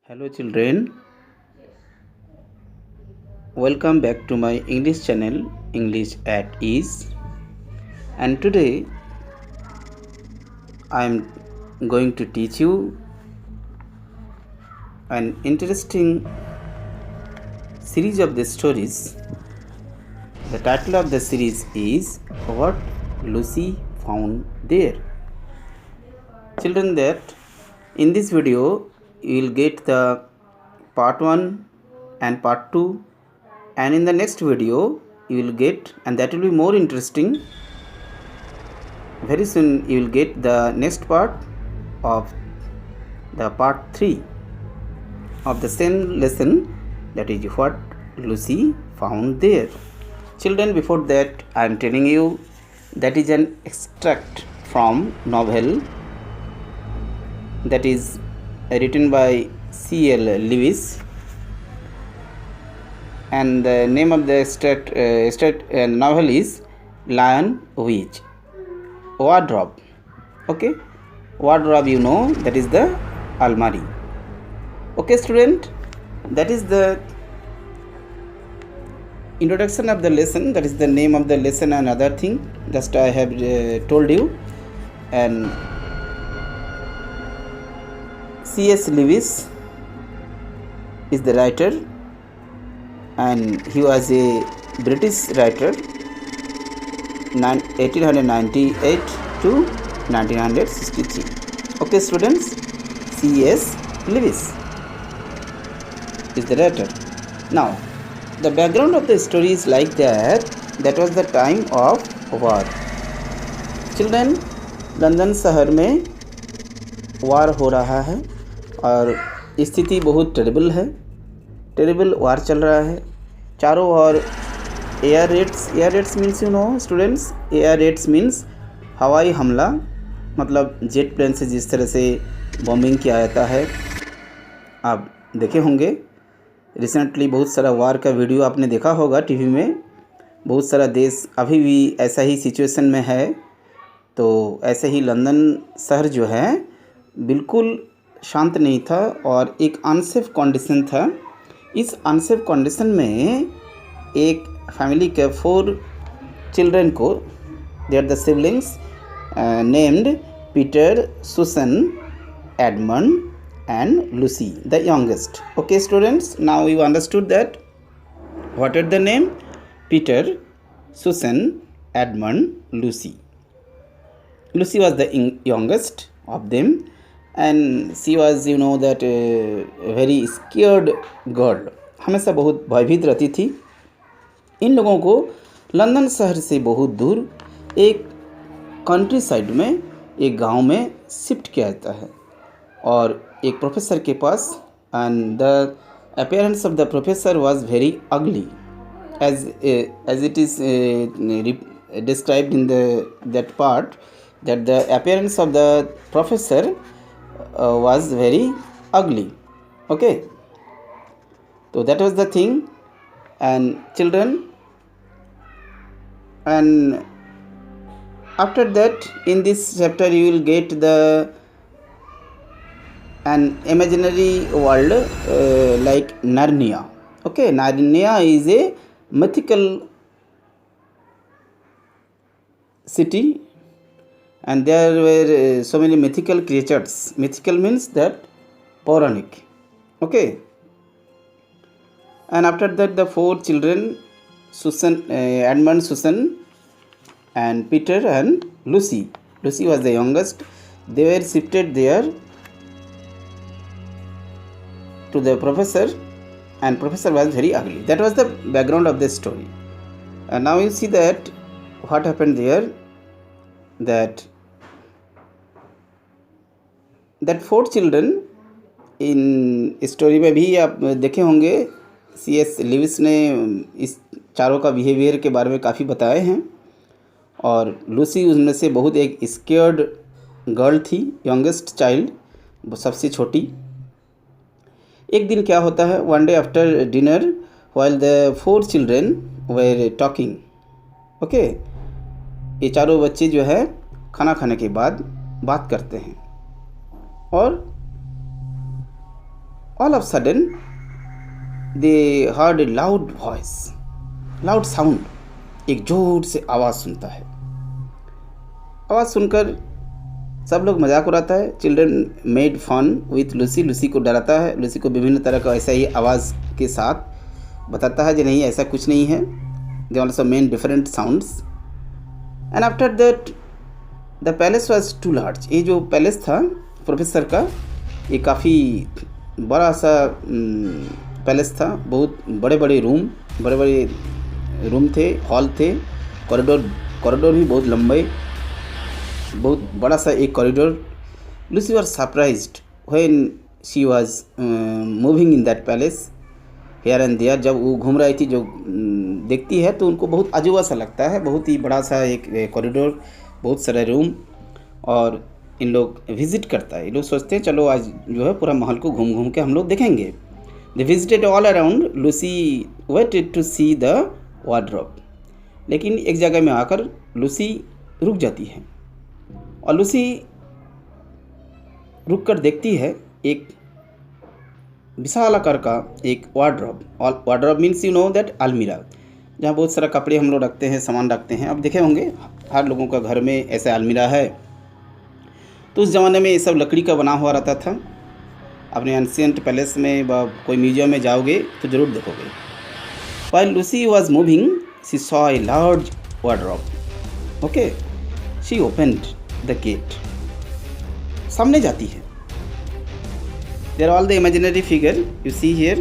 Hello children, welcome back to my English channel English at Ease. And today I am going to teach you an interesting series of the stories. The title of the series is What Lucy Found There. Children, that in this video you will get the part 1 and part 2, and in the next video you will get, and that will be more interesting, very soon you will get the next part of the part 3 of the same lesson, that is What Lucy Found There. Children, before that I am telling you that is an extract from novel that is written by C.L. Lewis, and the name of the novel is Lion Witch. Wardrobe. Okay, wardrobe, you know, that is the almari. Okay student, that is the introduction of the lesson, that is the name of the lesson and other thing just I have told you. And C.S. Lewis is the writer, and he was a British writer 1898 to 1963. Okay students, C.S. Lewis is the writer. Now the background of the story is like that was the time of war. Children, London शहर में वार हो रहा है और स्थिति बहुत terrible वार चल रहा है चारों ओर. Air raids means, you know students, air raids means हवाई हमला, मतलब जेट प्लेन से जिस तरह से बॉम्बिंग किया जाता है. आप देखे होंगे रिसेंटली बहुत सारा वार का वीडियो आपने देखा होगा टीवी में. बहुत सारा देश अभी भी ऐसा ही सिचुएशन में है. तो ऐसे ही लंदन शहर जो है बिल्कुल शांत नहीं था और एक अनसेफ कंडीशन था. इस अनसेफ कंडीशन में एक फैमिली के 4 चिल्ड्रन को, they are the siblings named Peter, Susan, Edmund and Lucy, the youngest. Okay students, now you understood that what are the name? Peter, Susan, Edmund, Lucy. Lucy was the youngest of them, and she was, you know, that very scared girl. हमेशा बहुत भयभीत रहती थी. इन लोगों को London शहर से बहुत दूर एक कंट्री साइड में, एक गांव में शिफ्ट किया जाता है और एक प्रोफेसर के पास. And the appearance of the professor was very ugly, as it is described in that part, that the appearance of the professor was very ugly. Okay, so that was the thing. And children, and after that in this chapter you will get an imaginary world like Narnia. Okay, Narnia is a mythical city, and there were so many mythical creatures. Mythical means that Puranic. Okay, and after that the 4 children, Susan, Edmund, Susan, and Peter and Lucy. Lucy was the youngest. They were shifted there to the professor, and professor was very ugly. That was the background of the story. And now you see that what happened there, that 4 children in story में भी आप देखे होंगे. C.S. Lewis ने इस चारों का behaviour के बारे में काफ़ी बताए हैं, और लूसी उनमें से बहुत एक स्केयर्ड गर्ल थी, यंगेस्ट चाइल्ड, सबसे छोटी. एक दिन क्या होता है, one day after dinner while the 4 children were talking. Okay, ये चारों बच्चे जो है खाना खाने के बाद बात करते हैं, और all of sudden they heard a loud voice, loud sound, एक जोर से आवाज़ सुनता है। आवाज़ सुनकर सब लोग मजाक उड़ाता है। Children made fun with Lucy, Lucy को डराता है, लूसी को विभिन्न तरह का ऐसा ही आवाज़ के साथ बताता है कि नहीं ऐसा कुछ नहीं है। They also made different sounds and after that the palace was too large. ये जो पैलेस था प्रोफेसर का, ये काफ़ी बड़ा सा पैलेस था। बहुत बड़े बड़े रूम थे, हॉल थे, कॉरिडोर भी बहुत लंबे, बहुत बड़ा सा एक corridor. Lucy was surprised when she was moving in that palace here and there. जब वो घूम रही थी, जो देखती है तो उनको बहुत अजूबा सा लगता है। बहुत ही बड़ा सा एक कॉरिडोर, बहुत सारे रूम, और इन लोग विज़िट करता है। ये लोग सोचते हैं चलो आज जो है पूरा महल को घूम घूम के हम लोग देखेंगे। They visited all around, Lucy waited to see the wardrobe. लेकिन एक जगह में आकर लूसी रुक जाती है और लूसी रुक कर देखती है एक विशाल आकार का एक wardrobe. Wardrobe means you know that अलमीरा, जहाँ बहुत सारा कपड़े हम लोग रखते हैं, सामान रखते हैं। अब देखे होंगे हर लोगों का घर में ऐसा अलमीरा है। तो उस ज़माने में ये सब लकड़ी का बना हुआ रहता था। अपने एंशिएंट पैलेस में व कोई म्यूजियम में जाओगे तो ज़रूर देखोगे। While Lucy was moving, she saw a large wardrobe. Okay, she opened the gate. सामने जाती है। There are all the imaginary figure you see here.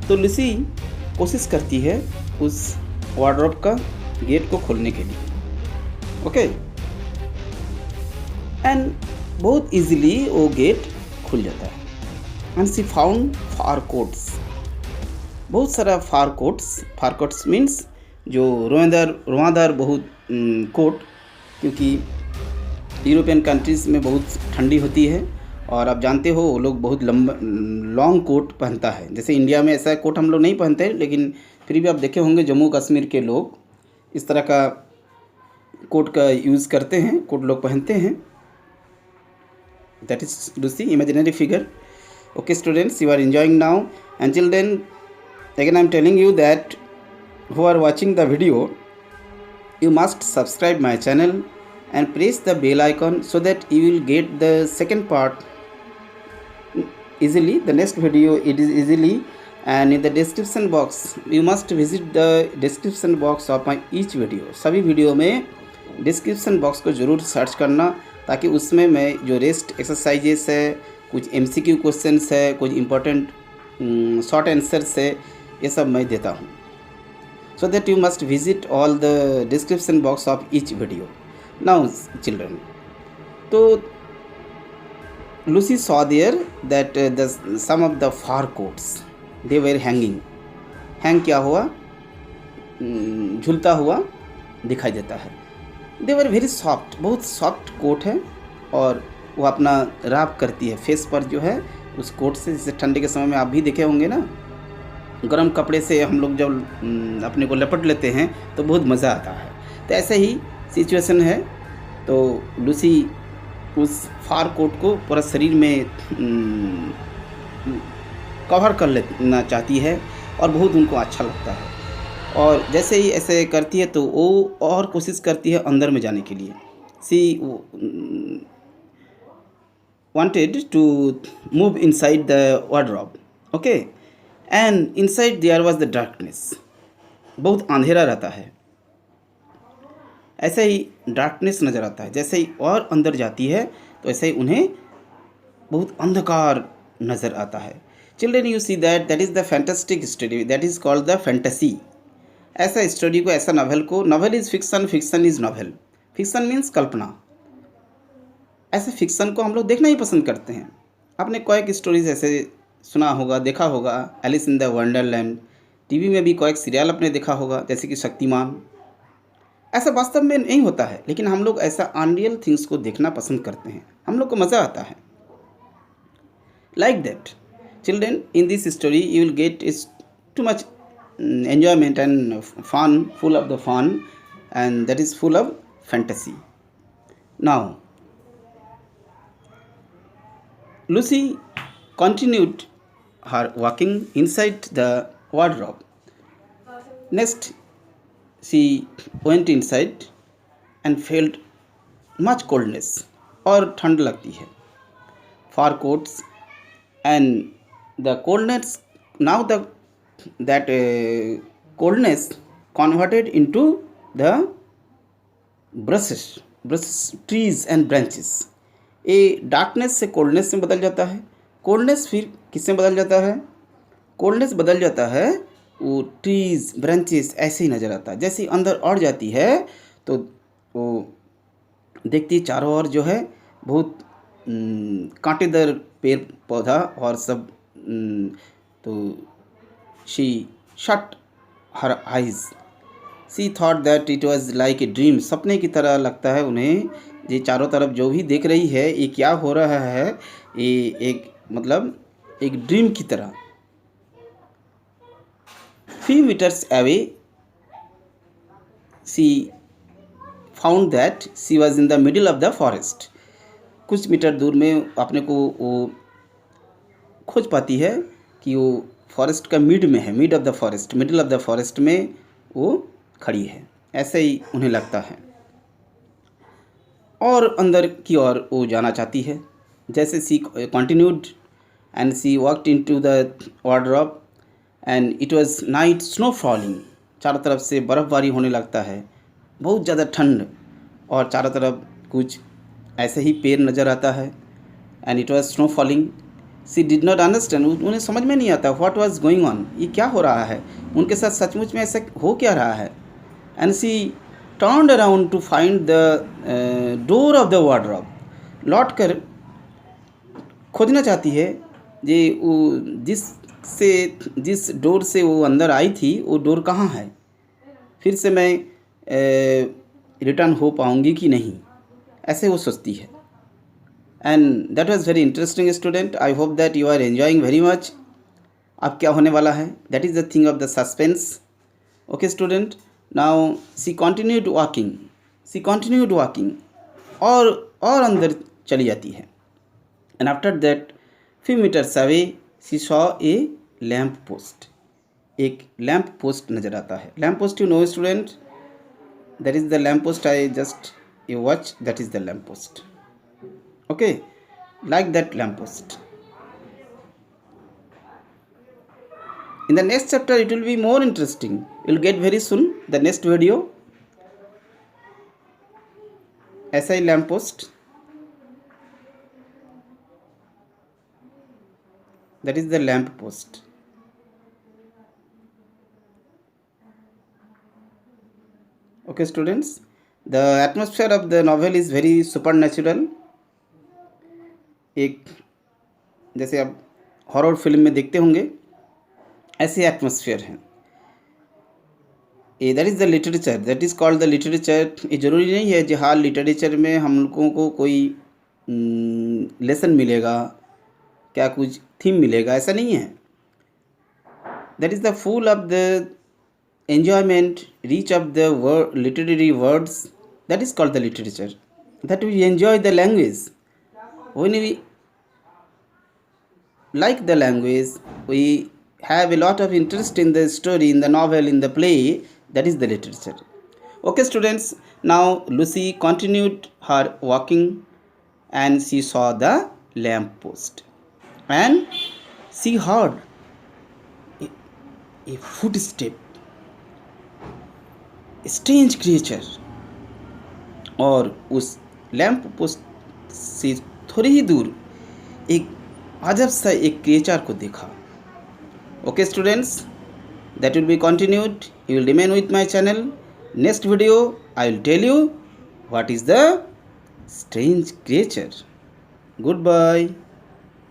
तो लूसी कोशिश करती है उस वार्डरोब का गेट को खोलने के लिए। ओके, एंड बहुत इजीली वो गेट खुल जाता है। And she found fur coats, बहुत सारा फार कोट्स मीन्स जो रुआदार बहुत कोट, क्योंकि यूरोपियन कंट्रीज़ में बहुत ठंडी होती है और आप जानते हो वो लोग बहुत लॉन्ग कोट पहनता है। जैसे इंडिया में ऐसा कोट हम लोग नहीं पहनते, लेकिन फिर भी आप देखे होंगे जम्मू कश्मीर के लोग इस तरह का कोट का यूज़ करते हैं, कोट लोग पहनते हैं। That is Lucy, imaginary figure. Okay students, you are enjoying now. Until then, again I am telling you that who are watching the video, you must subscribe my channel and press the bell icon so that you will get the second part easily. The next video it is easily, and in the description box you must visit the description box of my each video. सभी video में description box को ज़रूर search करना, ताकि उसमें मैं जो rest exercises है, कुछ MCQ क्वेश्चंस है, कुछ इम्पोर्टेंट शॉर्ट आंसर्स है, ये सब मैं देता हूँ। So that you must visit all the description box of each video. Now children, तो Lucy saw there that the some of the fur coats they were hanging. Hang क्या हुआ, झूलता हुआ दिखाई देता है। दे वर वेरी सॉफ्ट, बहुत soft coat है, और वो अपना रैप करती है फेस पर जो है उस कोट से। जैसे ठंडे के समय में आप भी देखे होंगे ना, गर्म कपड़े से हम लोग जब अपने को लपट लेते हैं तो बहुत मज़ा आता है। तो ऐसे ही सिचुएशन है। तो लूसी उस फार कोट को पूरा शरीर में कवर कर लेना चाहती है और बहुत उनको अच्छा लगता है। और जैसे ही ऐसे करती है तो वो और कोशिश करती है अंदर में जाने के लिए। सी wanted to move inside the wardrobe. Okay, and inside there was the darkness. बहुत अंधेरा रहता है, ऐसे ही डार्कनेस नज़र आता है। जैसे ही और अंदर जाती है तो ऐसे ही उन्हें बहुत अंधकार नज़र आता है। Children, you see that is the fantastic story, that is called the fantasy. ऐसा स्टोरी को, ऐसा नॉवेल को, novel is fiction, fiction is novel. Fiction means कल्पना। ऐसे फिक्सन को हम लोग देखना ही पसंद करते हैं। आपने कई स्टोरीज ऐसे सुना होगा, देखा होगा, Alice in the wonderland. TV में भी कई सीरियल आपने देखा होगा, जैसे कि शक्तिमान। ऐसा वास्तव में नहीं होता है, लेकिन हम लोग ऐसा अनरियल थिंग्स को देखना पसंद करते हैं, हम लोग को मज़ा आता है। Like that children, in this story you will get is too much enjoyment and fun, full of the fun, and that is full of fantasy. Now Lucy continued her walking inside the wardrobe. Next, she went inside and felt much coldness और ठंड लगती है. Fur coats and the coldness, now that coldness converted into the brushes, trees and branches. ये darkness से coldness में बदल जाता है. कोल्डनेस फिर किससे बदल जाता है? कोल्डनेस बदल जाता है वो ट्रीज ब्रांचेस ऐसे ही नज़र आता है. जैसे अंदर और जाती है तो वो देखती है चारों ओर जो है बहुत कांटेदार पेड़ पौधा और सब. तो she shut her eyes. She thought that it was like a dream. सपने की तरह लगता है उन्हें. ये चारों तरफ जो भी देख रही है ये क्या हो रहा है, ये एक मतलब एक ड्रीम की तरह. few meters away she found that she was in the middle of the forest. कुछ मीटर दूर में अपने को वो खोज पाती है कि वो फॉरेस्ट का मिड में है. Mid of the forest, middle of the forest में वो खड़ी है. ऐसे ही उन्हें लगता है और अंदर की ओर वो जाना चाहती है. जैसे she continued and she walked into the wardrobe and it was night, snow falling. चारों तरफ से बर्फ़बारी होने लगता है, बहुत ज़्यादा ठंड और चारों तरफ कुछ ऐसे ही पेड़ नज़र आता है. And it was snow falling. She did not understand. उन्हें समझ में नहीं आता व्हाट वाज गोइंग ऑन. ये क्या हो रहा है उनके साथ, सचमुच में ऐसा हो क्या रहा है. And she turned around to find the door of the wardrobe. लौट कर खोजना चाहती है ये वो जिस डोर से वो अंदर आई थी वो डोर कहाँ है, फिर से मैं रिटर्न हो पाऊँगी कि नहीं, ऐसे वो सोचती है. And that was very interesting student. I hope that you are enjoying very much. अब क्या होने वाला है, that is the thing of the suspense. Okay student, now she continued walking और अंदर चली जाती है. And after that few metres away she saw a lamp post. एक लैम्प पोस्ट नज़र आता है. Lamp post you know student, that is the lamp post I just you watch, that is the lamp post. Okay, like that lamp post. In the next chapter it will be more interesting. You'll get very soon the next video. ऐसा ही lamp post, that is the lamp post. Okay students, the atmosphere of the novel is very supernatural. एक जैसे आप horror film में देखते होंगे ऐसे atmosphere है. A that is the literature, that is called the literature. ये ज़रूरी नहीं है कि हाँ लिटरेचर में हम लोगों को कोई लेसन मिलेगा, क्या कुछ थीम मिलेगा, ऐसा नहीं है. That is the full of the enjoyment, reach of the literary words, that is called the literature. That we enjoy the language. When we like the language, we have a lot of interest in the story, in the novel, in the play, that is the literature. Okay students, now Lucy continued her walking and she saw the lamp post and she heard a footstep, strange creature. और उस lamp post से थोड़ी ही दूर एक अजब सा एक creature को देखा. Okay students, that will be continued. You will remain with my channel. Next video I will tell you what is the strange creature. Good bye.